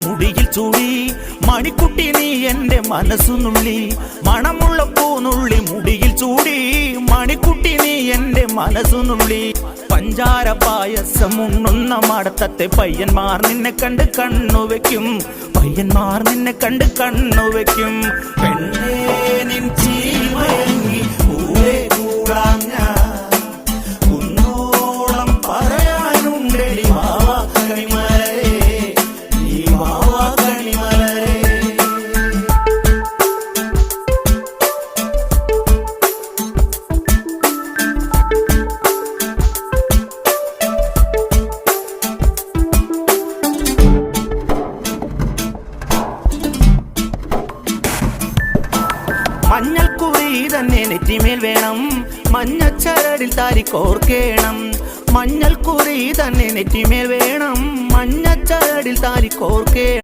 മുടിയിൽ ചൂടി മണിക്കുട്ടി നീ എന്റെ മനസ്സുനുള്ളി, മണമുള്ള പൂനുള്ളി മുടിയിൽ ചൂടി മണിക്കുട്ടി നീ എന്റെ മനസ്സുനുള്ളി. പഞ്ചാര പായസം ഉണ്ണുന്ന മടത്തത്തെ പയ്യന്മാർ നിന്നെ കണ്ട് കണ്ണുവെക്കും, പയ്യന്മാർ നിന്നെ കണ്ട് കണ്ണുവെക്കും. പെണ്ണേ നിൻ ചീമയങ്ങി പൂവേ കൂടാൻ ഞാൻ, കുന്നോളം പറയാനുണ്ടെടി വാവാ കണിമലരേ, നീ വാവാ കണിമലരേ. മഞ്ഞൾക്കുറി തന്നെ നെറ്റിമേൽ വേണം, മഞ്ഞച്ചരടിൽ താരിക്കോർക്കേണം. മഞ്ഞൾക്കുറി തന്നെ നെറ്റിമേൽ വേണം, മഞ്ഞച്ചരടിൽ താരിക്കോർക്കേണം.